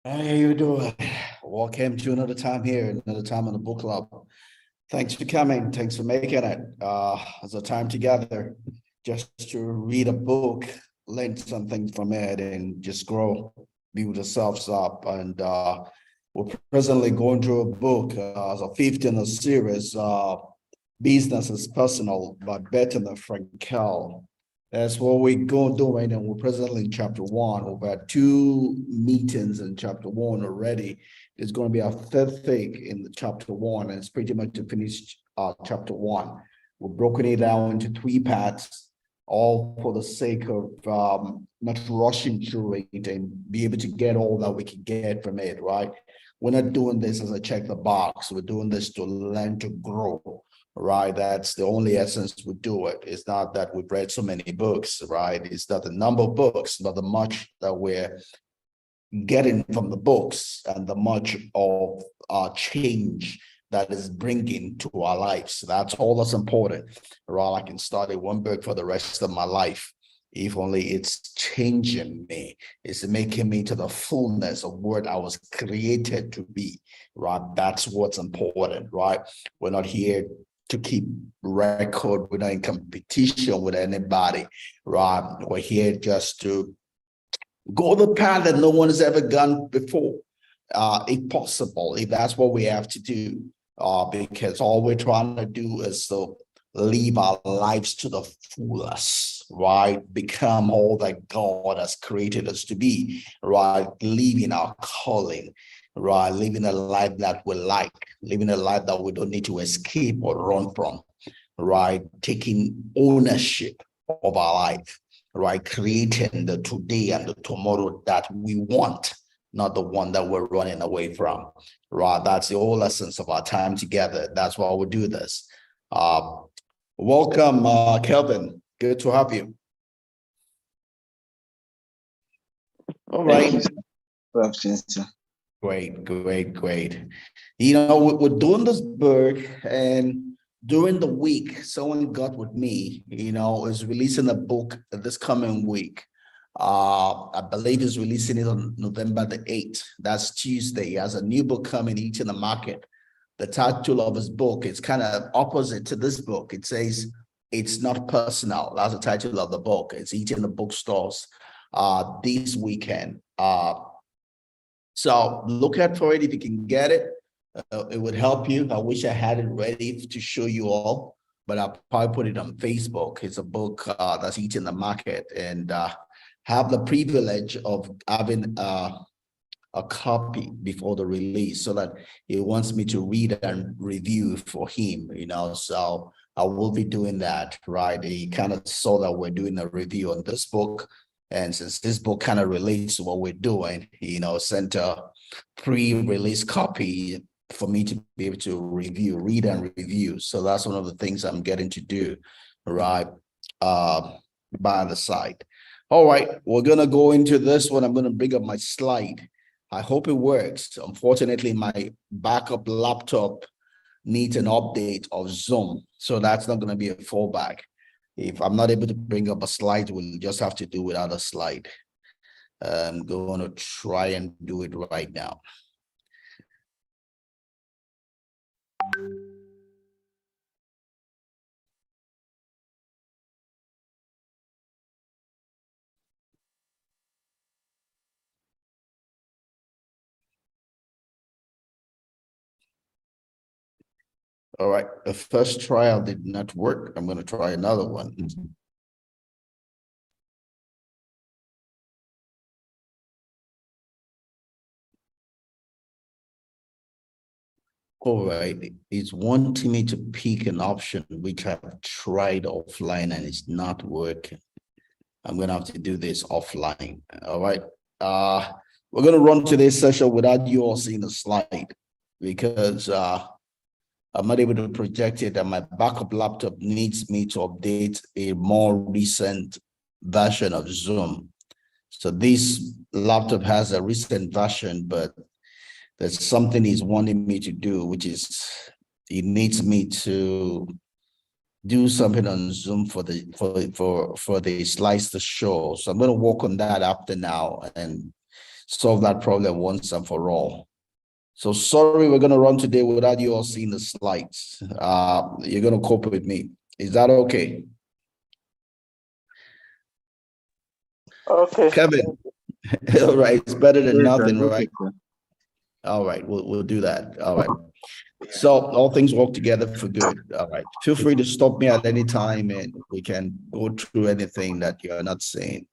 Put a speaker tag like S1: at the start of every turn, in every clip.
S1: How you doing? Welcome to another time here, another time on the book club. Thanks for coming. Thanks for making it. As a time together, just to read a book, learn something from it, and just grow, build ourselves up. And we're presently going through a book as a fifth in a series, Business is Personal by Bethenny Frankel. That's what we're going to do right now. We're presently in chapter 1. We've had 2 meetings in chapter 1 already. There's going to be a third thing in the chapter 1, and it's pretty much to finish chapter 1. We've broken it down into 3 parts, all for the sake of not rushing through it and be able to get all that we can get from it, right? We're not doing this as a check the box. We're doing this to learn to grow. Right, that's the only essence we do it. It's not that we've read so many books, right? It's not the number of books, but the much that we're getting from the books and the much of change that is bringing to our lives. That's all that's important. Right, I can study one book for the rest of my life. If only it's changing me, it's making me to the fullness of what I was created to be, right? That's what's important, right? We're not here to keep record. We're not in competition with anybody, right? We're here just to go the path that no one has ever gone before, if possible, if that's what we have to do, because all we're trying to do is to live our lives to the fullest, right? Become all that God has created us to be, right? Living our calling, right? Living a life that we like, living a life that we don't need to escape or run from, right? Taking ownership of our life, right? Creating the today and the tomorrow that we want, not the one that we're running away from, right? That's the whole essence of our time together. That's why we do this. Welcome, Kelvin. Good to have you. All right. Great. You know, we're doing this book, and during the week, someone got with me, is releasing a book this coming week. I believe he's releasing it on November the 8th. That's Tuesday. He has a new book coming into the market. The title of his book is kind of opposite to this book. It says, "It's Not Personal." That's the title of the book. It's hitting the bookstores this weekend. So look out for it if you can get it. It would help you. I wish I had it ready to show you all, but I'll probably put it on Facebook. It's a book that's hitting the market, and have the privilege of having a copy before the release, so that he wants me to read and review for him, so I will be doing that, right? He kind of saw that we're doing a review on this book, and since this book kind of relates to what we're doing, sent a pre-release copy for me to be able to read and review. So that's one of the things I'm getting to do, right? By the side. All right, we're gonna go into this one. I'm gonna bring up my slide. I hope it works. Unfortunately, my backup laptop needs an update of Zoom, so that's not going to be a fallback. If I'm not able to bring up a slide, we'll just have to do without a slide. I'm going to try and do it right now. All right, the first trial did not work. I'm going to try another one. All right, it's wanting me to pick an option which I've tried offline and it's not working. I'm going to have to do this offline. All right. We're going to run today's session without you all seeing the slide, because I'm not able to project it, and my backup laptop needs me to update a more recent version of Zoom. So this laptop has a recent version, but there's something he's wanting me to do, which is he needs me to do something on Zoom for the slides to show. So I'm going to work on that after now and solve that problem once and for all. So sorry, we're going to run today without you all seeing the slides. You're going to cope with me. Is that okay?
S2: Okay.
S1: Kevin, all right, it's better than nothing, right?
S2: Okay.
S1: All right, we'll do that. All right. So all things work together for good. All right. Feel free to stop me at any time and we can go through anything that you're not saying.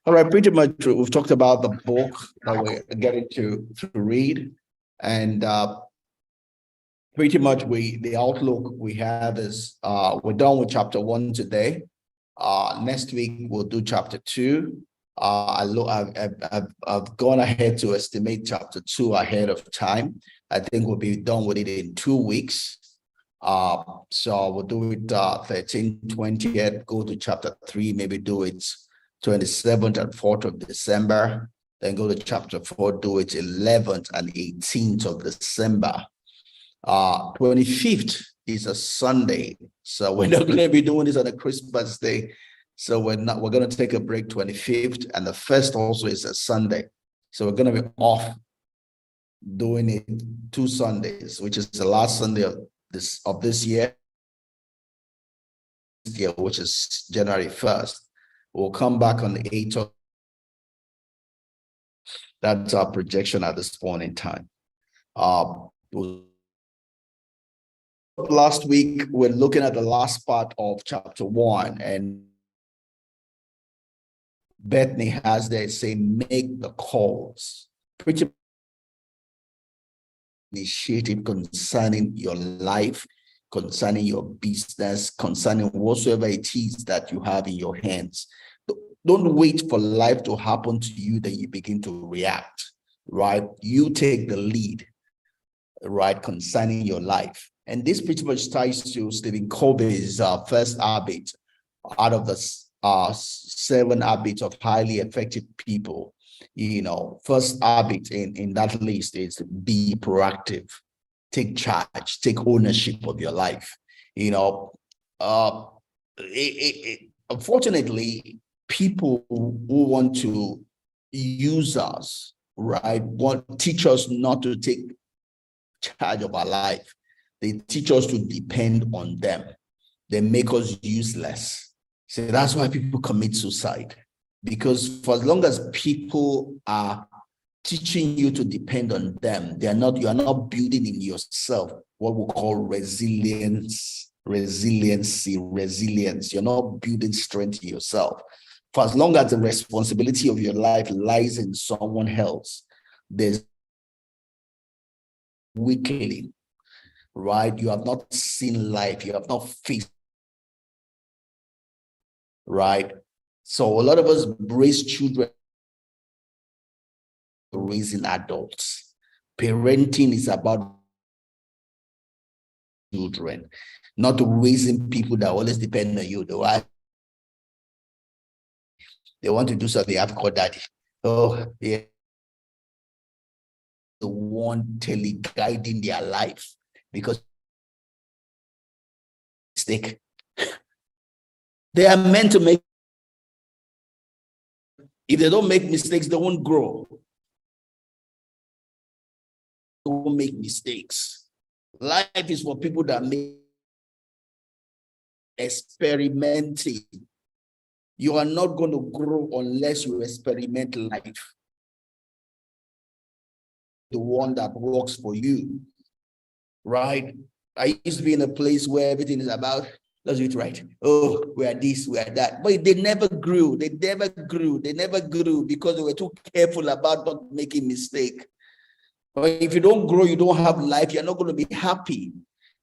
S1: All right, pretty much we've talked about the book that we're getting to read. And pretty much the outlook we have is we're done with chapter 1 today. Next week we'll do chapter 2. I've gone ahead to estimate chapter 2 ahead of time. I think we'll be done with it in 2 weeks. So we'll do it 13, 20th, go to chapter 3, maybe do it 27th and 4th of December, then go to chapter 4, do it 11th and 18th of December. 25th is a Sunday, so we're not going to be doing this on a Christmas day. So we're going to take a break 25th, and the 1st also is a Sunday. So we're going to be off doing it 2 Sundays, which is the last Sunday of this year, which is January 1st. We'll come back on the 8th of. That's our projection at this point in time. Last week, we're looking at the last part of chapter 1, and Bethenny has there say, make the calls. Pretty initiative concerning your life, concerning your business, concerning whatsoever it is that you have in your hands. Don't wait for life to happen to you, then you begin to react, right? You take the lead, right, concerning your life. And this pretty much ties to Stephen Covey's first habit out of the 7 habits of highly effective people. First habit in that list is be proactive, take charge, take ownership of your life. Unfortunately, people who want to use us, right, teach us not to take charge of our life. They teach us to depend on them. They make us useless. So that's why people commit suicide. Because for as long as people are teaching you to depend on them, you are not building in yourself what we call resilience. You're not building strength in yourself. For as long as the responsibility of your life lies in someone else, there's weakling, right? You have not seen life. You have not faced, right? So a lot of us raise children, raising adults. Parenting is about children, not raising people that always depend on you. They want to do something, they have to call daddy. Oh, yeah. The one guiding their life because mistake. They are meant to make. If they don't make mistakes, they won't grow. They won't make mistakes. Life is for people that make experimenting. You are not going to grow unless you experiment life. The one that works for you, right? I used to be in a place where everything is about, let's do it right. Oh, we are this, we are that. But they never grew. They never grew because they were too careful about not making mistake. But if you don't grow, you don't have life, you're not going to be happy.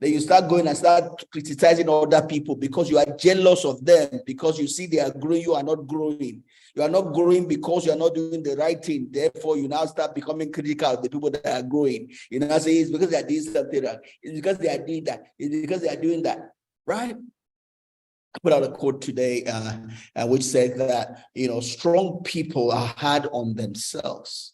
S1: Then you start going and start criticizing other people because you are jealous of them, because you see they are growing, you are not growing. You are not growing because you are not doing the right thing. Therefore, you now start becoming critical of the people that are growing. You now say it's because they are doing something wrong. It's because they are doing that. It's because they are doing that. Right? I put out a quote today which said that, strong people are hard on themselves.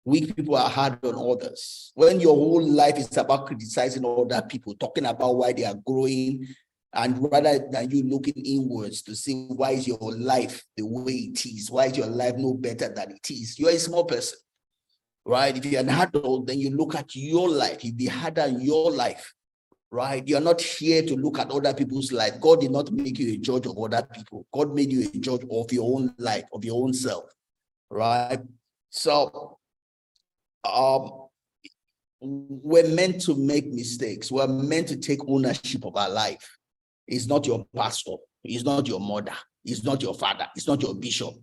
S1: Weak people are hard on others. When your whole life is about criticizing other people, talking about why they are growing, and rather than you looking inwards to see why is your life the way it is, why is your life no better than it is, you're a small person. right? If you're an adult, then you look at your life. If you had your life, right? You're not here to look at other people's life. God did not make you a judge of other people. God made you a judge of your own life, of your own self, right? So we're meant to make mistakes. We're meant to take ownership of our life. It's not your pastor. It's not your mother. It's not your father. It's not your bishop.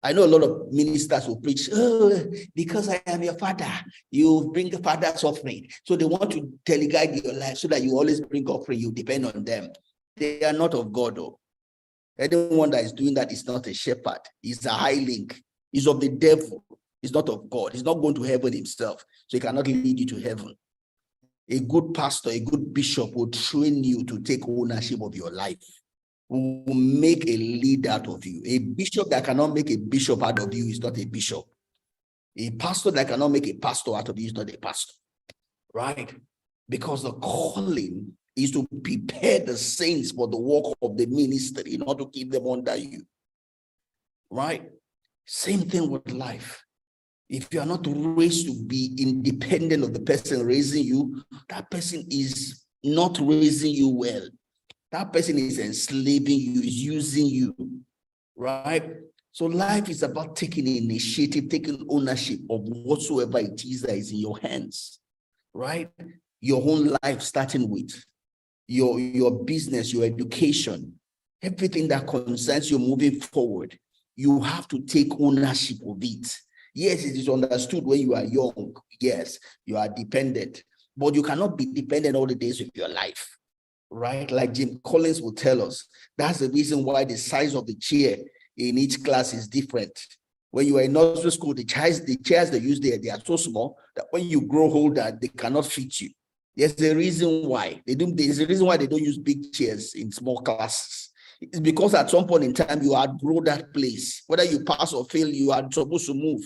S1: I know a lot of ministers who preach, oh, because I am your father, you bring the father's offering. So they want to teleguide your life so that you always bring offering, you depend on them. They are not of God, though. Anyone that is doing that is not a shepherd. He's a hireling. He's of the devil. He's not of God. He's not going to heaven himself. So he cannot lead you to heaven. A good pastor, a good bishop will train you to take ownership of your life, will make a leader out of you. A bishop that cannot make a bishop out of you is not a bishop. A pastor that cannot make a pastor out of you is not a pastor, right? Because the calling is to prepare the saints for the work of the ministry, not to keep them under you, right? Same thing with life. If you are not raised to be independent of the person raising you, that person is not raising you well. That person is enslaving you, is using you, right? So life is about taking initiative, taking ownership of whatsoever it is that is in your hands, right? Your own life, starting with your business, your education, everything that concerns you moving forward, you have to take ownership of it. Yes, it is understood when you are young. Yes, you are dependent, but you cannot be dependent all the days of your life, right? Like Jim Collins will tell us, that's the reason why the size of the chair in each class is different. When you are in nursery school, the chairs they use there, they are so small that when you grow older, they cannot fit you. There's a reason why there's a reason why they don't use big chairs in small classes. It's because at some point in time, you outgrow that place. Whether you pass or fail, you are supposed to move,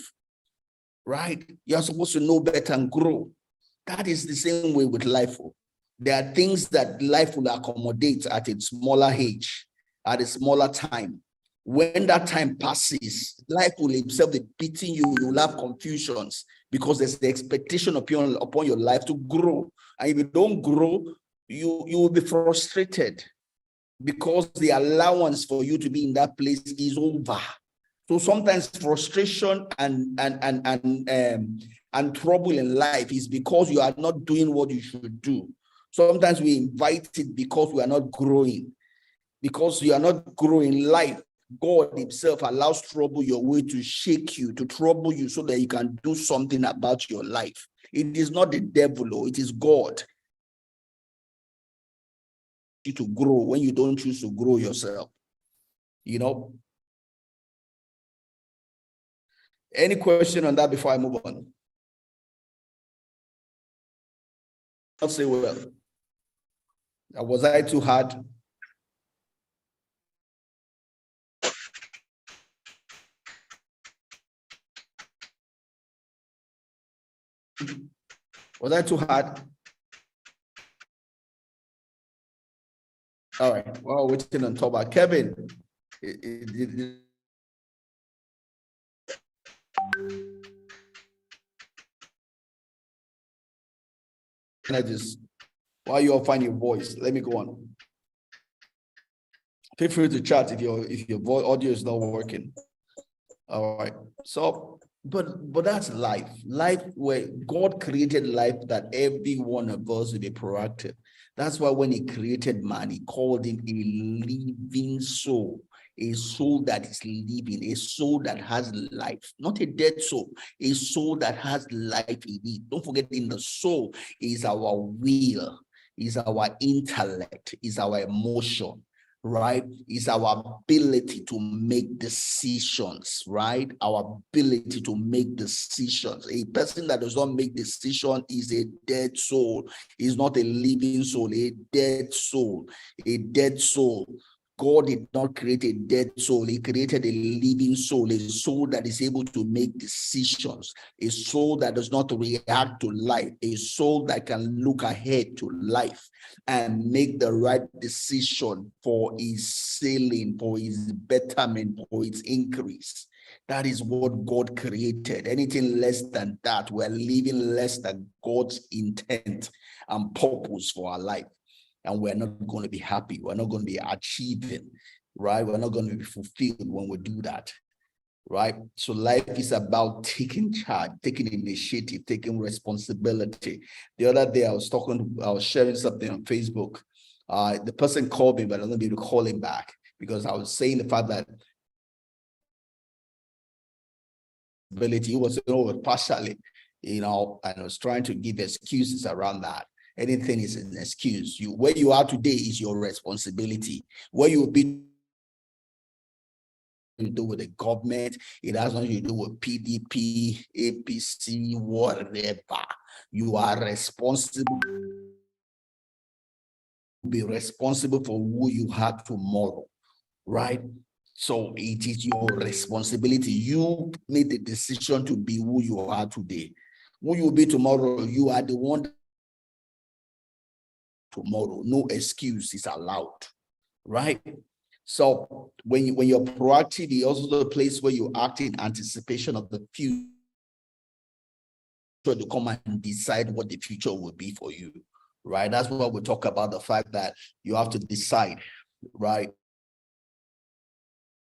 S1: right? You are supposed to know better and grow. That is the same way with life. There are things that life will accommodate at a smaller age, at a smaller time. When that time passes, life will himself be beating you. You will have confusions because there's the expectation upon your life to grow. And if you don't grow, you will be frustrated because the allowance for you to be in that place is over. So sometimes frustration and trouble in life is because you are not doing what you should do. Sometimes we invite it because we are not growing. Because you are not growing life, God himself allows trouble your way to shake you, to trouble you so that you can do something about your life. It is not the devil, it is God. You to grow when you don't choose to grow yourself. You know? Any question on that before I move on? I'll say well. Was I too hard? Was I too hard? All right. Well, we're waiting on top. Kevin. Can I just, while you all find your voice, let me go on. Feel free to chat if your voice audio is not working. All right. So, but that's life. Life where God created life that every one of us will be proactive. That's why when he created man, he called him a living soul. A soul that is living, a soul that has life, not a dead soul, a soul that has life in it. Don't forget, in the soul is our will, is our intellect, is our emotion, right? Is our ability to make decisions, right? Our ability to make decisions. A person that does not make decision is a dead soul, is not a living soul, a dead soul, a dead soul. God did not create a dead soul. He created a living soul, a soul that is able to make decisions, a soul that does not react to life, a soul that can look ahead to life and make the right decision for his sailing, for his betterment, for its increase. That is what God created. Anything less than that, we're living less than God's intent and purpose for our life. And we're not going to be happy. We're not going to be achieving, right? We're not going to be fulfilled when we do that, right? So life is about taking charge, taking initiative, taking responsibility. The other day I was sharing something on Facebook. The person called me, but I don't be able to call him back because I was saying the fact that he was partially, and I was trying to give excuses around that. Anything is an excuse. Where you are today is your responsibility. Where you will be to do with the government, it has nothing to do with PDP, APC, whatever. You are responsible. Be responsible for who you have tomorrow, right? So it is your responsibility. You made the decision to be who you are today. Who you will be tomorrow, you are the one. Tomorrow, no excuse is allowed, right? So when you're proactive, it's also the place where you act in anticipation of the future to come and decide what the future will be for you, right? That's what we talk about, the fact that you have to decide, right?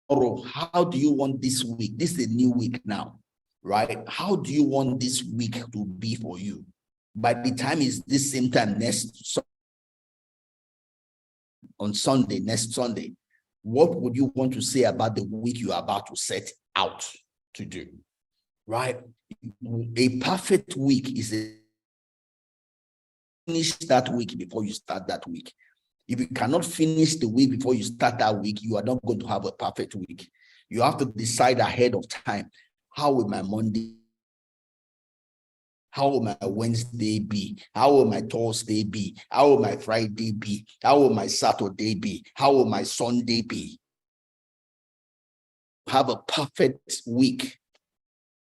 S1: How do you want this week? This is a new week now, right? How do you want this week to be for you? By the time it's this same time next Sunday, what would you want to say about the week you are about to set out to do, right? A perfect week is finish that week before you start that week. If you cannot finish the week before you start that week, you are not going to have a perfect week. You have to decide ahead of time, how will my Monday, how will my Wednesday be? How will my Thursday be? How will my Friday be? How will my Saturday be? How will my Sunday be? Have a perfect week,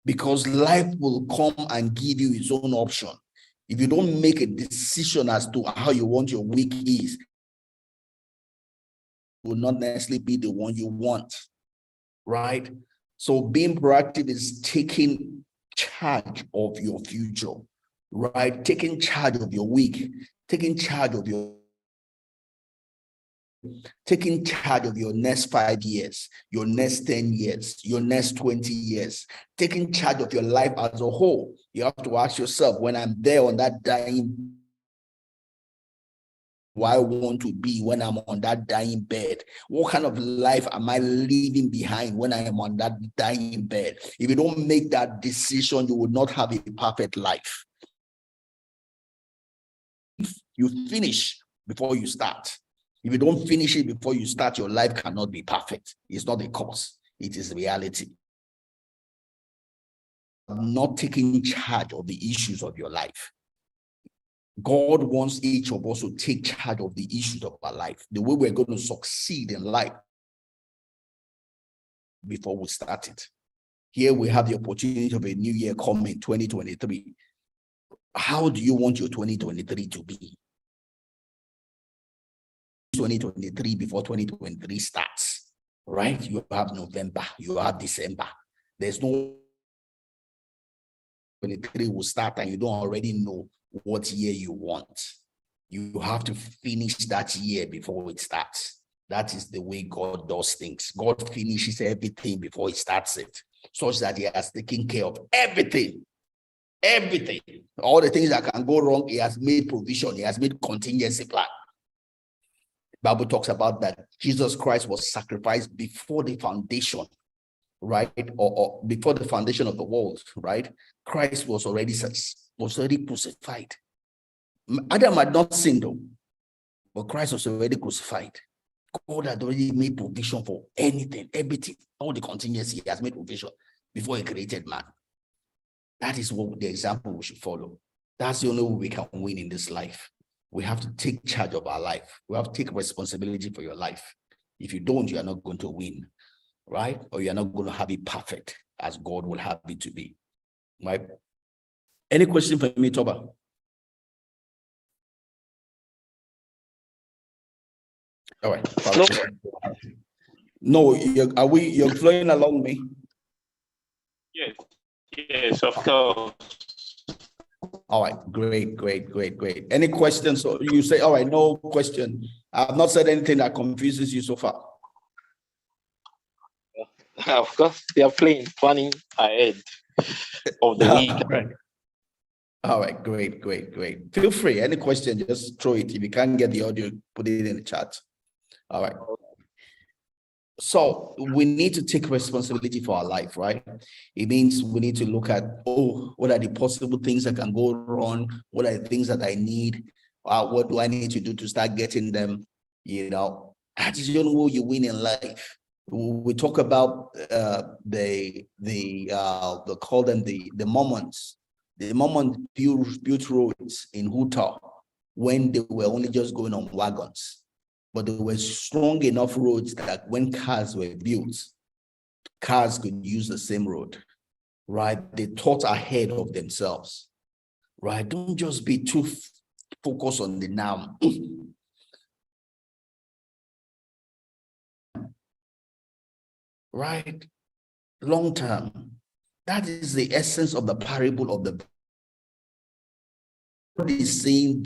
S1: because life will come and give you its own option. If you don't make a decision as to how you want your week is, it will not necessarily be the one you want, right? So being proactive is taking charge of your future, right? Taking charge of your week, taking charge of your next 5 years, your next 10 years, your next 20 years, taking charge of your life as a whole. You have to ask yourself, when I'm there on that dying, who I want to be when I'm on that dying bed? What kind of life am I leaving behind when I am on that dying bed? If you don't make that decision, you will not have a perfect life. You finish before you start. If you don't finish it before you start, your life cannot be perfect. It's not a cause, it is reality. Not taking charge of the issues of your life. God wants each of us to take charge of the issues of our life, the way we're going to succeed in life before we start it. Here we have the opportunity of a new year coming, 2023. How do you want your 2023 to be? 2023 before 2023 starts, right? You have November, you have December. There's no 2023 will start and you don't already know what year you want. You have to finish that year before it starts. That is the way God does things. God finishes everything before he starts it, such that he has taken care of everything. Everything. All the things that can go wrong, he has made provision. He has made contingency plan. The Bible talks about that Jesus Christ was sacrificed before the foundation, right? Or before the foundation of the world, right? Christ was already crucified. Adam had not sinned, though, but Christ was already crucified. God had already made provision for anything, everything, all the contingency. He has made provision before he created man. That is what the example we should follow. That's the only way we can win in this life. We have to take charge of our life. We have to take responsibility for your life. If you don't, you are not going to win, right? Or you're not going to have it perfect as God will have it to be, right? Any question for me, Toba? All right. No, you're flowing along me.
S2: Yes, yes, of course.
S1: All right, great. Any questions? So you say, all right, no question. I've not said anything that confuses you so far.
S2: Of course, they are planning ahead of the week.
S1: All right, great. Feel free. Any question, just throw it. If you can't get the audio, put it in the chat. All right. So we need to take responsibility for our life, right? It means we need to look at, what are the possible things that can go wrong? What are the things that I need? What do I need to do to start getting them? That is the only way you win in life. We talk about they call them the Mormons. The Mormons built roads in Utah when they were only just going on wagons. But there were strong enough roads that when cars were built, cars could use the same road, right? They thought ahead of themselves, right? Don't just be too focused on the now. Right? Long term. That is the essence of the parable of the. What is saying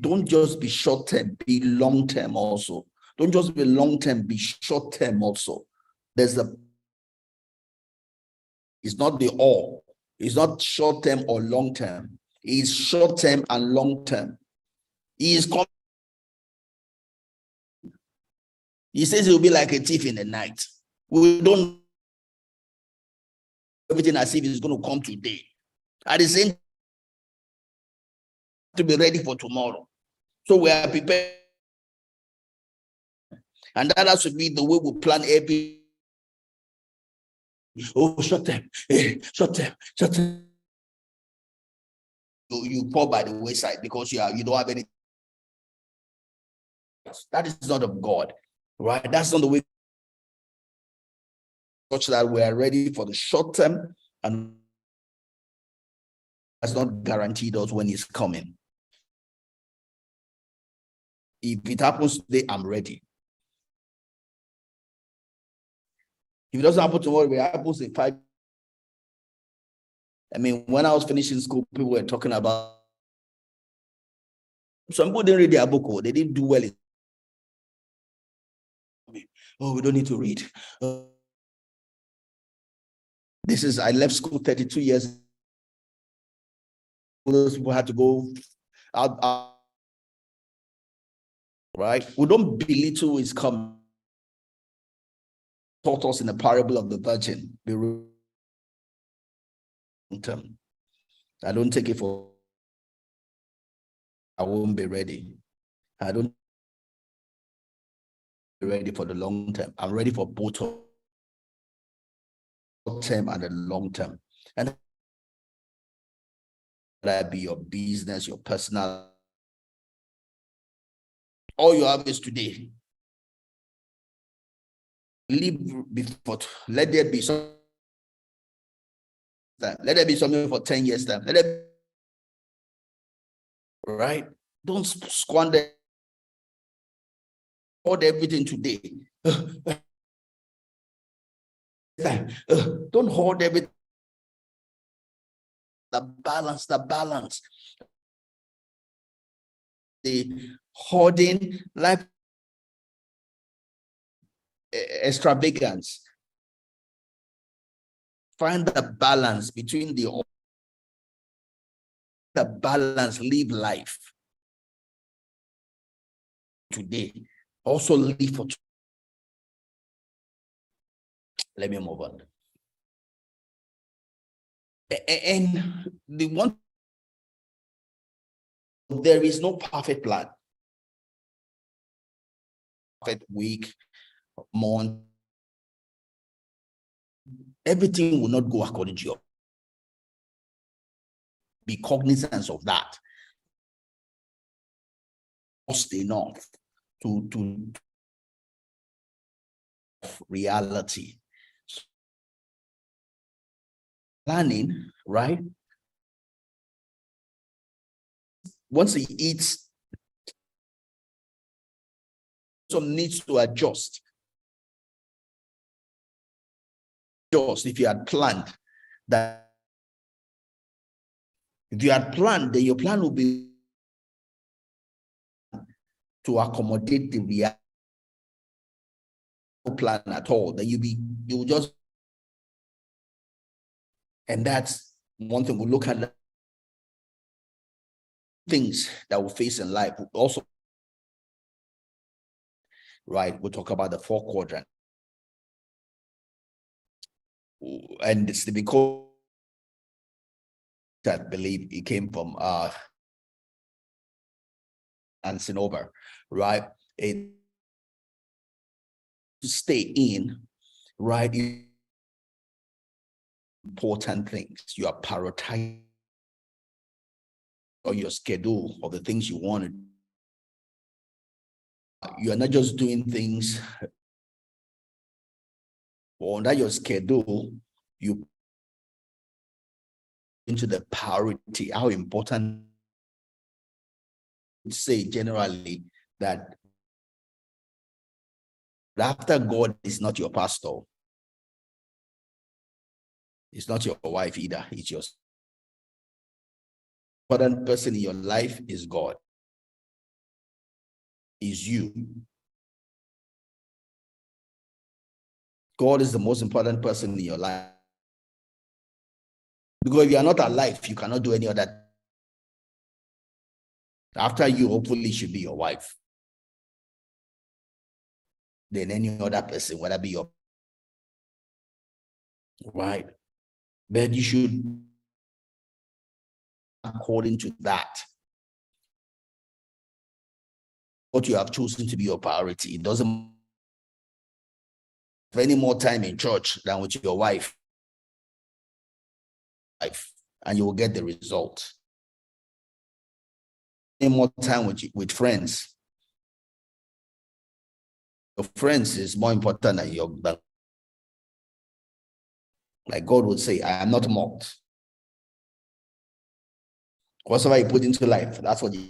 S1: don't just be short term, be long term also. Don't just be long term, be short term also. It's not the all. It's not short term or long term. It's short term and long term. He says he'll be like a thief in the night. We don't everything as if it's going to come today. At the same time, to be ready for tomorrow. So we are prepared. And that has to be the way we plan every. Short term. You fall by the wayside because you don't have any. That is not of God, right? That's not the way. Such that we are ready for the short term, and has not guaranteed us when it's coming. If it happens today, I'm ready. If it doesn't happen tomorrow, it happens in 5. I mean, when I was finishing school, people were talking about. Some people didn't read their book, they didn't do well. We don't need to read. I left school 32 years. Those people had to go out. Right? We don't belittle his coming. Taught us in the parable of the virgin. I don't take it for. I won't be ready. I don't be ready for the long term. I'm ready for both short term and the long term. And that be your business, your personal. All you have is today. Live before. Let there be some. Let there be something for 10 years time. Let there be, right? Don't squander. Hold everything today. Don't hold everything. The balance. The hoarding, life extravagance. Find the balance between the balance, live life today. Also live for. Let me move on. And the one, there is no perfect plan. Perfect week, month. Everything will not go according to your. Be cognizant of that. Just enough to reality. Planning, right? Once he eats, some needs to adjust. just if you had planned that, if you had planned, then your plan will be to accommodate the reality plan at all. Then you will just, and that's one thing we look at. Things that we face in life also, right? We'll talk about the 4 quadrant, and it's because that believe it came from dancing over, right? It to stay in, right? Important things you are prioritizing, or your schedule of the things you want to. You are not just doing things under your schedule. You into the priority, how important. Say generally that after God is not your pastor, it's not your wife either, it's your important person in your life is God, is you. God is the most important person in your life. Because if you are not alive, you cannot do any other. After you, hopefully, should be your wife. Then any other person, whether be your right. But you should, according to that, what you have chosen to be your priority. It doesn't have any more time in church than with your wife, and you will get the result. Any more time with friends. Your friends is more important than your bank. Like God would say, I am not mocked. Whatever you put into life, that's what you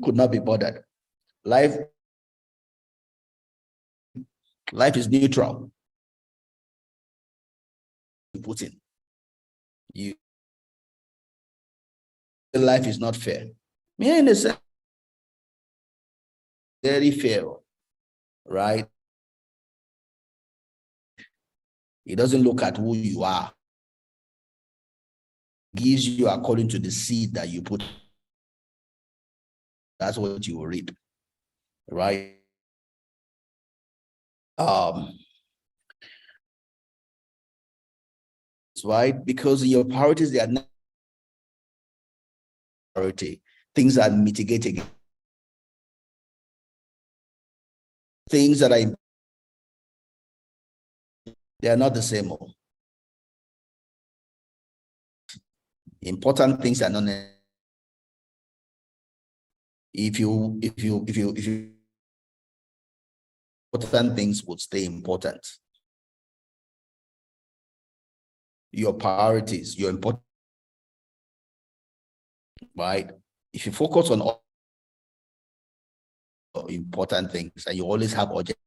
S1: could not be bothered. Life is neutral. You put in. Life is not fair. Me in a sense, very fair, right? It doesn't look at who you are. It gives you according to the seed that you put. That's what you will reap, right? Right? Because your priorities, they are not priority. Things are mitigating. Things that are, they are not the same. Important things are not. If you important things would stay important. Your priorities, your important, right? If you focus on all important things and you always have urgent,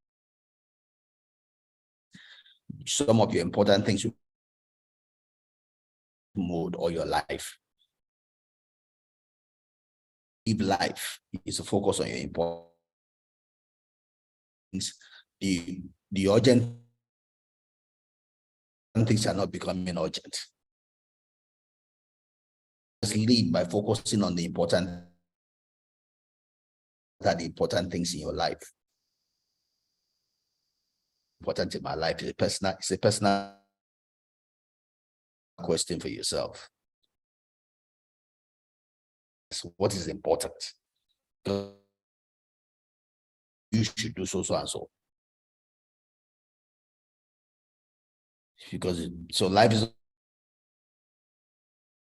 S1: some of your important things mode or your life. Live life is to focus on your important things. The urgent things are not becoming urgent. Just lead by focusing on the important things in your life. Important in my life is a personal question for yourself. So what is important? You should do so and so. Because so life is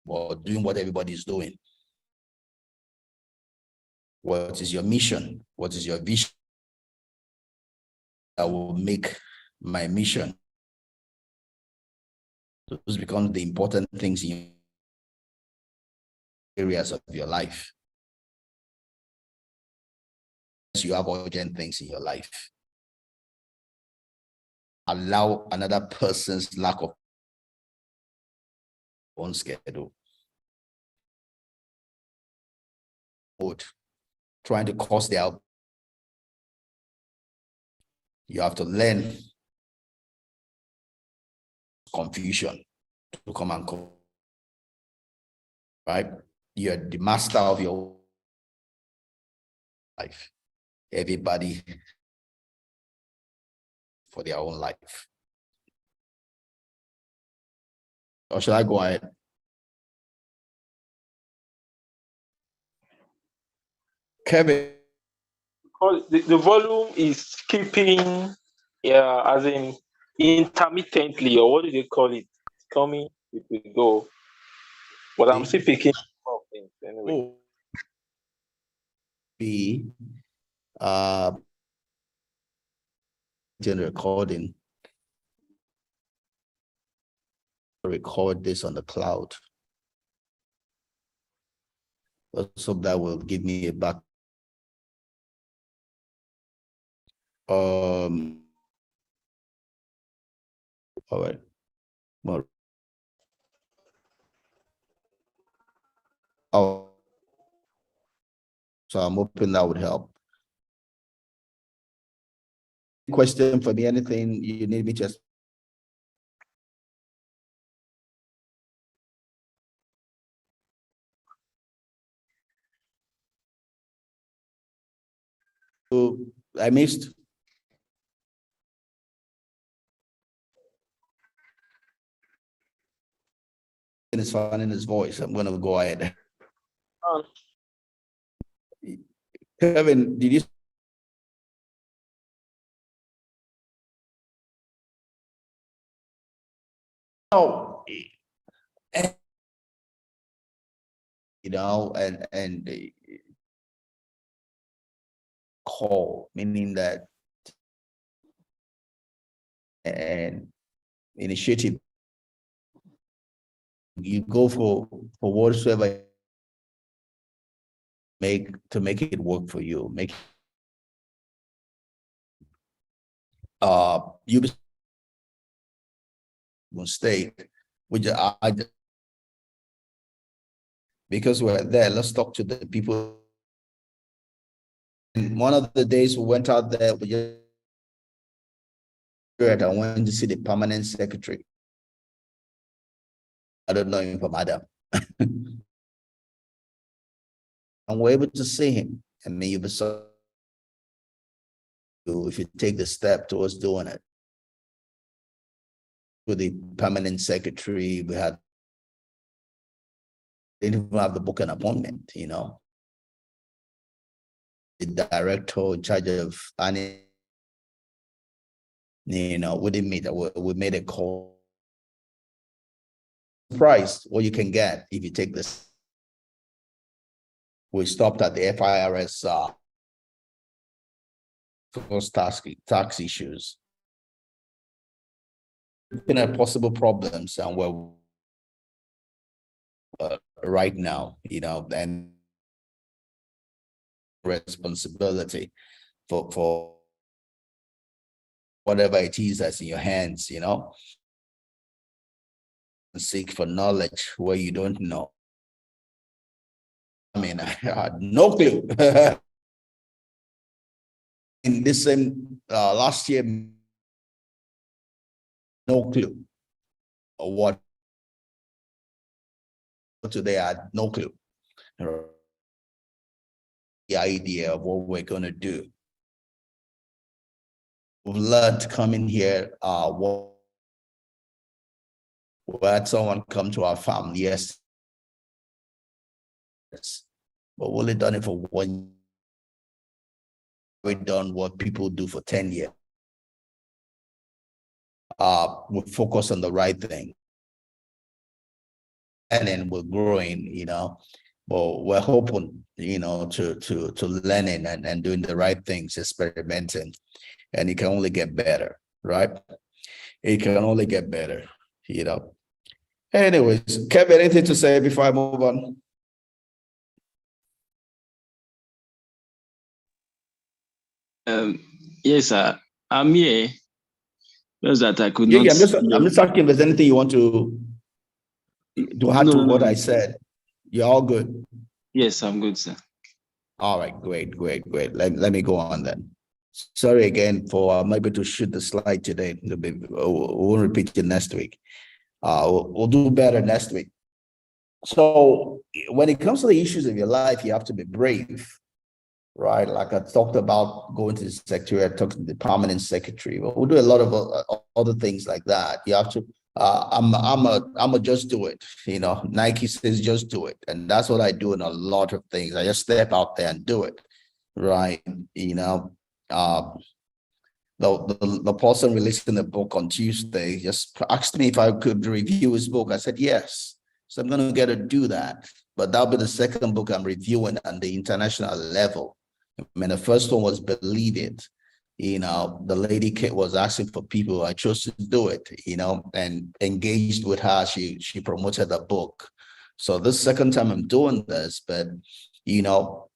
S1: about doing what everybody is doing. What is your mission? What is your vision? That will make my mission. Those become the important things in areas of your life. You have urgent things in your life. allow another person's lack of own schedule. Trying to cause their, you have to learn confusion to come and go. Right? You're the master of your life. Everybody for their own life. Or should I go ahead? Kevin.
S2: Because the volume is keeping, yeah, as in intermittently, or what do they call it? It's coming, it will go. But I'm still picking up things anyway.
S1: Oh. Be recording. Record this on the cloud. So that will give me a back. All right. Well, oh, so I'm hoping that would help. Question for me? Anything you need me just? I missed. It's finding his voice. I'm gonna go ahead. Kevin, did you? Oh, you know, and call, meaning that and initiative. You go for whatsoever make it work for you. Make you mistake, which I because we're there. Let's talk to the people. And one of the days we went out there, we just I went to see the permanent secretary. I don't know him from Adam. And we're able to see him. I mean, you'll be so if you take the step towards doing it. With the permanent secretary, we had didn't even have to book an appointment, you know. The director in charge of any, you know, we didn't meet. We made a call. Surprised what you can get if you take this. We stopped at the FIRS those tax issues. Looking at possible problems and we're right now, you know, and responsibility for whatever it is that's in your hands, you know. Seek for knowledge where you don't know. I mean, I had no clue. In this same last year, no clue of what today I had no clue. The idea of what we're going to do. We've learned coming here, we had someone come to our farm, yes. But we only done it for 1 year. We've done what people do for 10 years. We focus on the right thing. And then we're growing, you know. But we're hoping, you know, to learning and doing the right things, experimenting. And it can only get better, right? It can only get better, you know. Anyways, Kevin, anything to say before I move on?
S3: Yes, sir. I'm here. Just that I could
S1: Yeah,
S3: not.
S1: yeah. I'm just asking if there's anything you want to add to what I said. You're all good.
S3: Yes, I'm good, sir.
S1: All right, great. Let me go on then. Sorry again for I'm able to shoot the slide today. We'll repeat it next week. We'll do better next week. So when it comes to the issues of your life, you have to be brave, right? Like I talked about going to the secretary, I talked to the permanent secretary. We'll do a lot of other things like that. You have to. I'm a just do it. You know, Nike says just do it, and that's what I do in a lot of things. I just step out there and do it, right? You know, the person releasing the book on Tuesday just asked me if I could review his book. I said yes. So I'm going to get to do that. But that'll be the second book I'm reviewing on the international level. I mean, the first one was Believe It. You know, the lady was asking for people. I chose to do it, you know, and engaged with her. She promoted the book. So this second time I'm doing this, but, you know,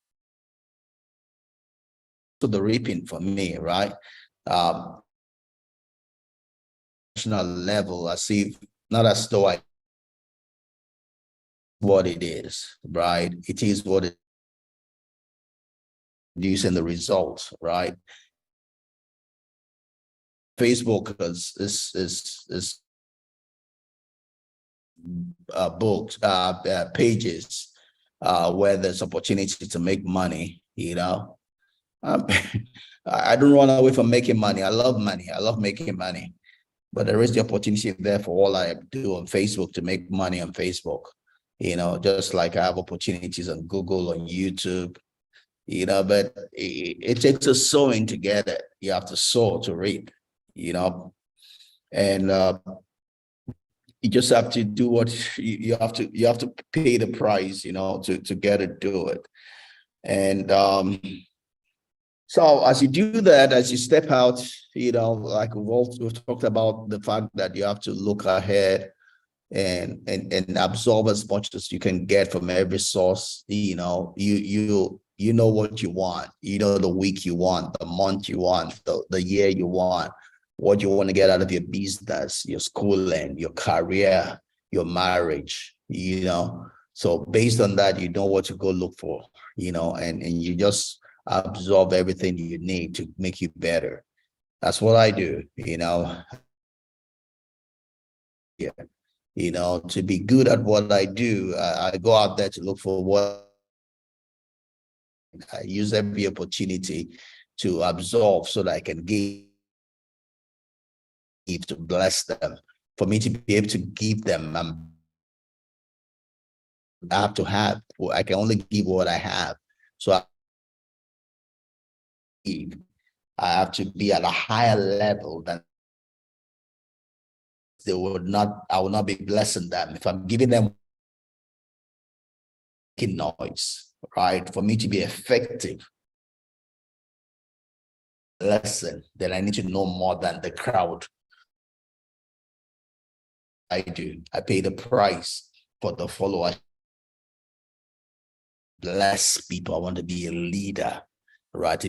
S1: to the reaping for me, right? National level, I see, not as though I what it is, right? It is what it using the results, right? Facebook is books, pages where there's opportunity to make money, you know. I don't run away from making money. I love money. I love making money. But there is the opportunity there for all I do on Facebook to make money on Facebook. You know, just like I have opportunities on Google, on YouTube, you know, but it takes a sowing to get it. You have to sow to reap, you know, and you just have to do what you have to pay the price, you know, to get it, do it. And so as you do that, as you step out, you know, like we've talked about the fact that you have to look ahead and absorb as much as you can get from every source. You know, you know what you want, you know, the week you want, the month you want, the year you want, what you want to get out of your business, your schooling, your career, your marriage, you know. So based on that, you know what to go look for, you know, and you just absorb everything you need to make you better. That's what I do, you know. Yeah. You know, to be good at what I do, I go out there to look for what I use every opportunity to absorb so that I can give to bless them. For me to be able to give them, I have to have, I can only give what I have. So I have to be at a higher level than they would not, I will not be blessing them. If I'm giving them noise, right? For me to be effective lesson, then I need to know more than the crowd. I do. I pay the price for the follower. Bless people. I want to be a leader, right?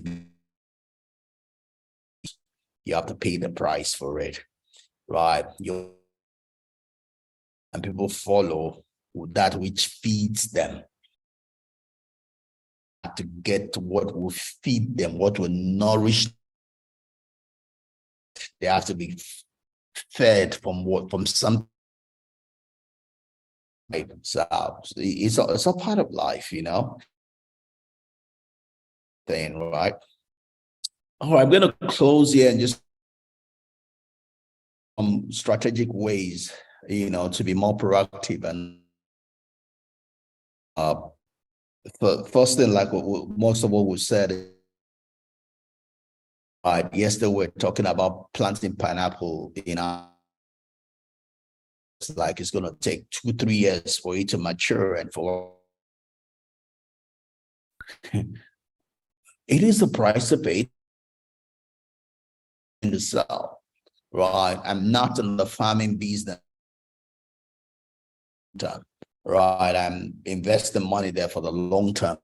S1: You have to pay the price for it, right? And people follow that which feeds them to get to what will feed them, what will nourish. They have to be fed from some. So it's a part of life, you know. Thing, right? All right, I'm going to close here and just strategic ways, you know, to be more proactive. And first thing, like most of what we said, right? Yesterday we're talking about planting pineapple. You know, it's like it's going to take 2-3 years for it to mature and for it is the price to pay in the sell, right? I'm not in the farming business, right? I'm investing money there for the long term.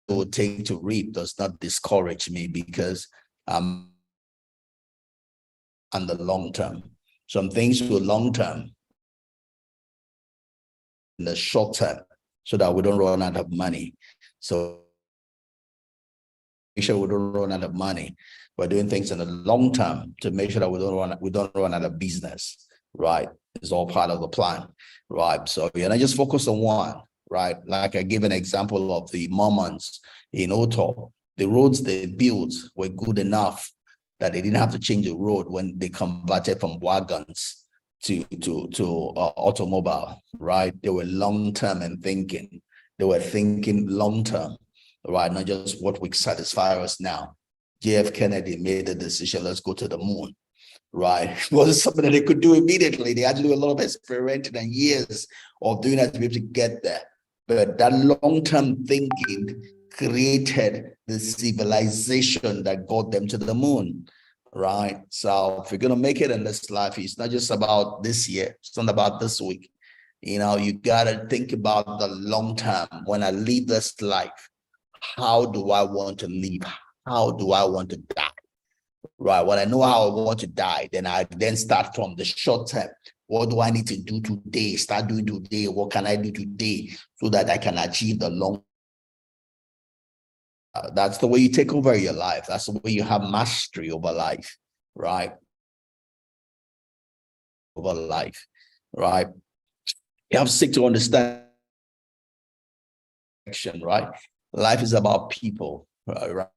S1: It would take to reap does not discourage me because and the long term. Some things were long term, in the short term, so that we don't run out of money. So make sure we don't run out of money. We're doing things in the long term to make sure that we don't run out of business, right? It's all part of the plan, right? So you're not just focus on one, right? Like I give an example of the Mormons in Oto. The roads they built were good enough that they didn't have to change the road when they converted from wagons to automobile, right? They were long-term in thinking. They were thinking long-term, right? Not just what would satisfy us now. JF Kennedy made the decision, let's go to the moon, right? It wasn't something that they could do immediately. They had to do a lot of experimenting and years of doing that to be able to get there. But that long-term thinking created the civilization that got them to the moon, right? So if you're going to make it in this life, it's not just about this year. It's not about this week. You know, you got to think about the long term. When I leave this life, how do I want to live? How do I want to die? Right. When I know how I want to die, then I then start from the short term. What do I need to do today? Start doing today. What can I do today so that I can achieve the long? That's the way you take over your life. That's the way you have mastery over life, right? Over life, right? You have to seek to understand, right? Life is about people, right?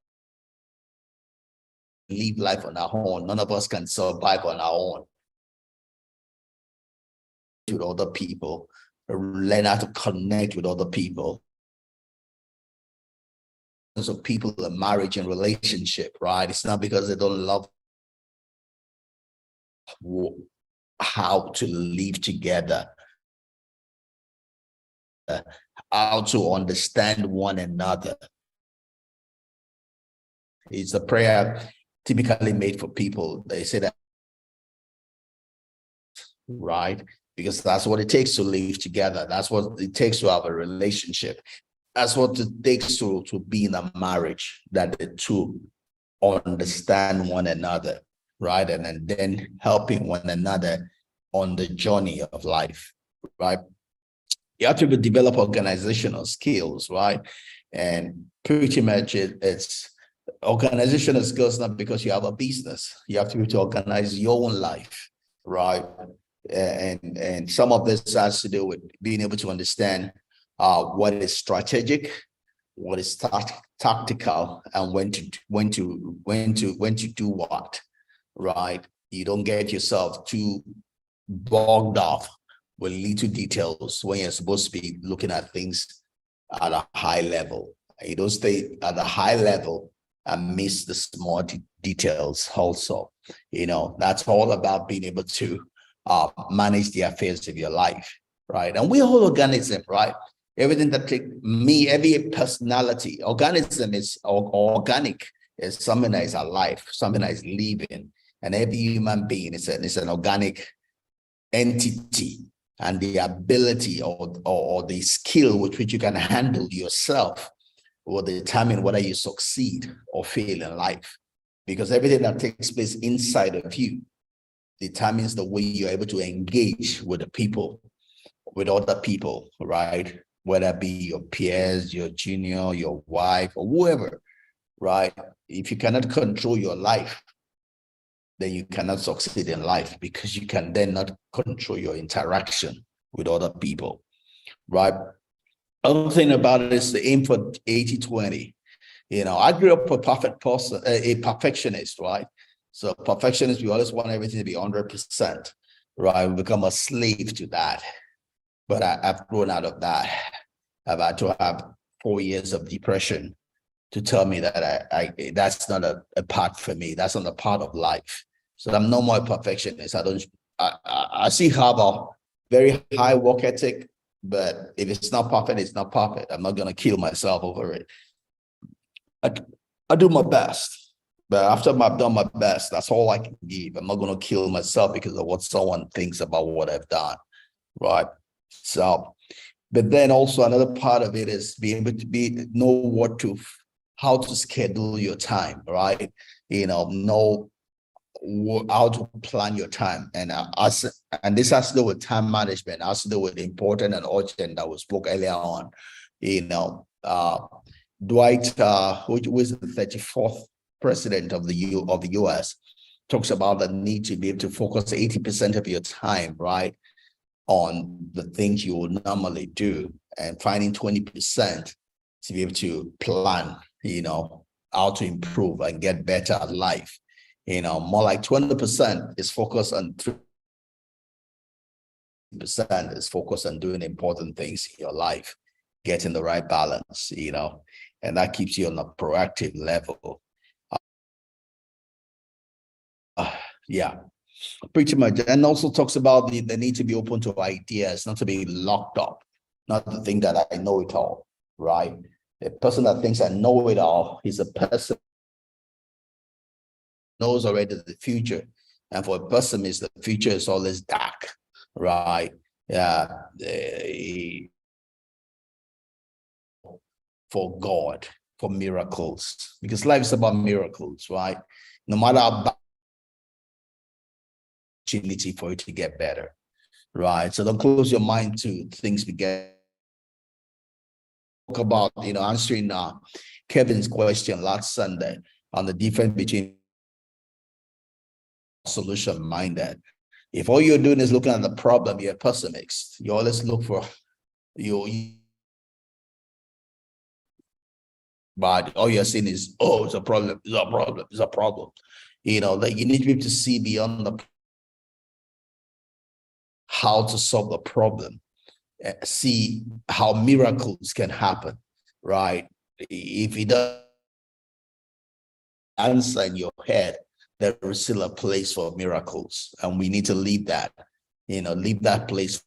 S1: Live life on our own. None of us can survive on our own. With other people, learn how to connect with other people. So people in marriage and relationship, right? It's not because they don't love how to live together, how to understand one another. It's a prayer typically made for people. They say that, right? Because that's what it takes to live together. That's what it takes to have a relationship. That's what it takes to be in a marriage, that the two understand one another, right? And then helping one another on the journey of life, right? You have to develop organizational skills, right? And pretty much it's organizational skills, not because you have a business. You have to be able to organize your own life, right? And some of this has to do with being able to understand what is strategic, what is tactical, and when to do what, right? You don't get yourself too bogged off with little details when you're supposed to be looking at things at a high level. You don't stay at a high level and miss the small details also. You know, that's all about being able to manage the affairs of your life, right? And we're all organism, right? Everything that every personality, organism is organic, is something that is alive, something that is living. And every human being is an organic entity, and the ability or the skill with which you can handle yourself will determine whether you succeed or fail in life. Because everything that takes place inside of you determines the way you're able to engage with the people, with other people, right? Whether it be your peers, your junior, your wife, or whoever, right? If you cannot control your life, then you cannot succeed in life, because you can then not control your interaction with other people, right? Other thing about it is the aim for 80-20. You know, I grew up a perfect person, a perfectionist, right? So perfectionist, we always want everything to be 100%, right? We become a slave to that. But I've grown out of that. I've had to have 4 years of depression to tell me that that's not a part for me. That's not a part of life. So I'm no more a perfectionist. I see have a very high work ethic, but if it's not perfect, it's not perfect. I'm not gonna kill myself over it. I do my best, but after I've done my best, that's all I can give. I'm not gonna kill myself because of what someone thinks about what I've done, right? So, but then also another part of it is being able to know how to schedule your time, right? You know how to plan your time. And this has to do with time management, has to do with important and urgent that we spoke earlier on. Dwight, who was the 34th president of the US, talks about the need to be able to focus 80% of your time, right, on the things you would normally do, and finding 20% to be able to plan, how to improve and get better at life. More like 20% is focused on 3% is focused on doing important things in your life, getting the right balance, and that keeps you on a proactive level. Yeah, pretty much. And also talks about the need to be open to ideas, not to be locked up, not to think that I know it all, right? A person that thinks I know it all is a person who knows already the future. And for a pessimist, the future is always dark, right? Yeah. For God, for miracles, because life is about miracles, right? No matter how bad, opportunity for you to get better, right? So don't close your mind to things we get. Talk about, answering Kevin's question last Sunday on the difference between solution minded. If all you're doing is looking at the problem, you're a pessimist. You always look for but all you're saying is, oh, it's a problem, it's a problem, it's a problem. That you need to be able to see beyond the how to solve the problem, see how miracles can happen, right? If it doesn't answer in your head, there is still a place for miracles, and we need to leave that, leave that place,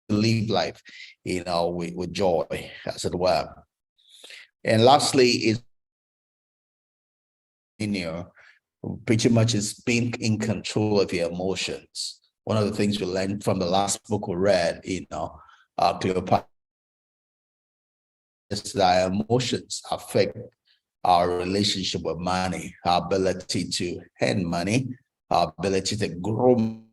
S1: live life, with joy, as it were. And lastly is, pretty much is being in control of your emotions. One of the things we learned from the last book we read, Cleopatra, is that emotions affect our relationship with money, our ability to earn money, our ability to grow money.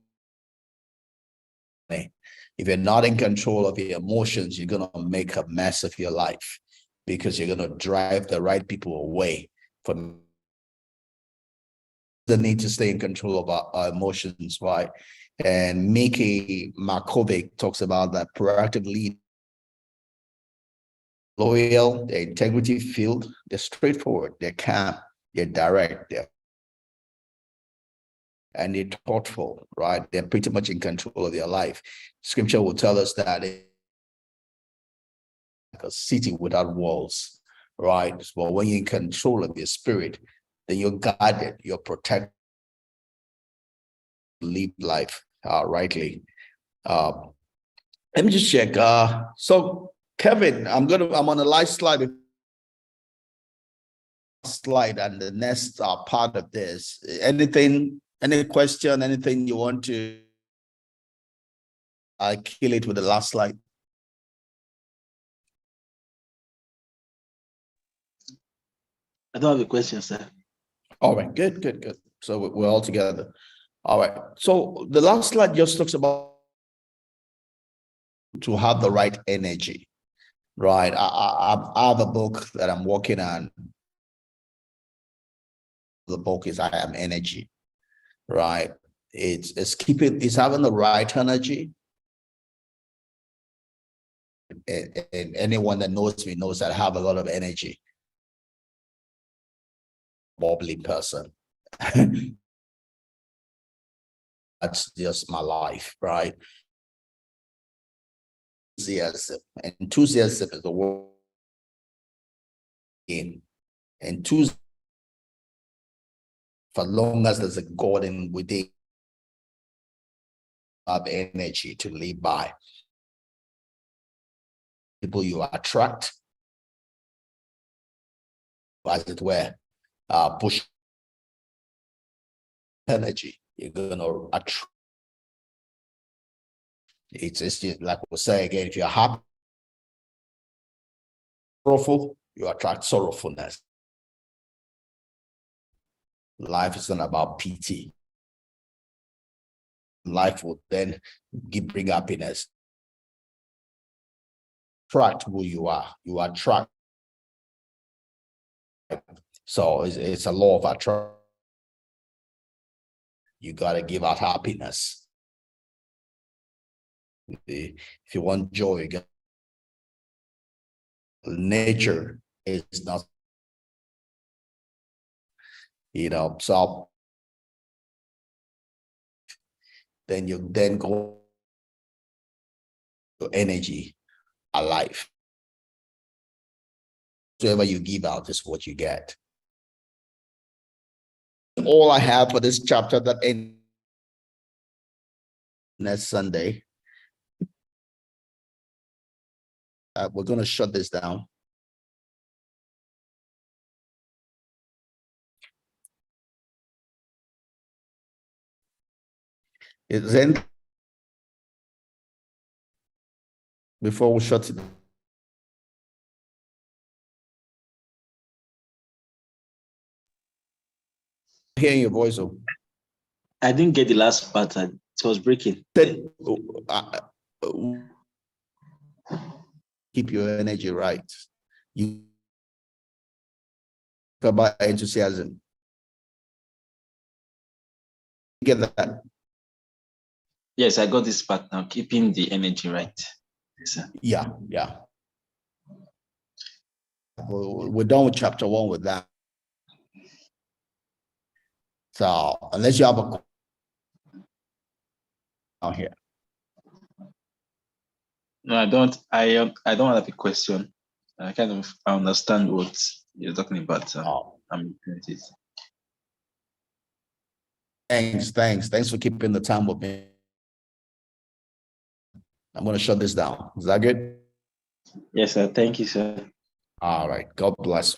S1: If you're not in control of your emotions, you're going to make a mess of your life, because you're going to drive the right people away from the need to stay in control of our emotions, right? And Mickey Markovic talks about that proactive lead, loyal, they're integrity filled, they're straightforward, they're calm, they're direct, and they're thoughtful, right? They're pretty much in control of their life. Scripture will tell us that it's like a city without walls, right? But when you're in control of your spirit, then you're guarded, you're protected, live life rightly. Let me just check. So Kevin, I'm on the live slide, and the next part of this. Any question, anything you want to kill it with the last slide?
S3: I don't have a question, sir.
S1: All right, good. So we're all together. All right. So the last slide just talks about to have the right energy, right? I have a book that I'm working on. The book is I Am Energy, right? It's having the right energy. And anyone that knows me knows that I have a lot of energy. Bubbly person. That's just my life, right? Enthusiasm is the word in. Enthusiasm, for long as there's a God in within, have energy to live by. People you attract, as it were, push energy. You're gonna attract. It's just like we'll say again, if you're happy, sorrowful, you attract sorrowfulness. Life is not about PT. Life will then bring happiness. Attract who you are. You attract. So it's a law of attraction. You gotta give out happiness. If you want joy, you got nature is not, so then you then go to energy alive. Whatever you give out is what you get. All I have for this chapter that ends next Sunday. We're going to shut this down. Is then before we shut it down. Hearing your voice.
S3: I didn't get the last part. It was breaking.
S1: Keep your energy right. You talk about enthusiasm. Get that?
S3: Yes, I got this part now. Keeping the energy right. Yes, sir.
S1: Yeah. We're done with chapter 1 with that. So unless you have a out here.
S3: No, I don't. I don't have a question. I kind of understand what you're talking about. I'm it.
S1: Thanks for keeping the time with me. I'm going to shut this down. Is that good?
S3: Yes, sir. Thank you, sir.
S1: All right. God bless.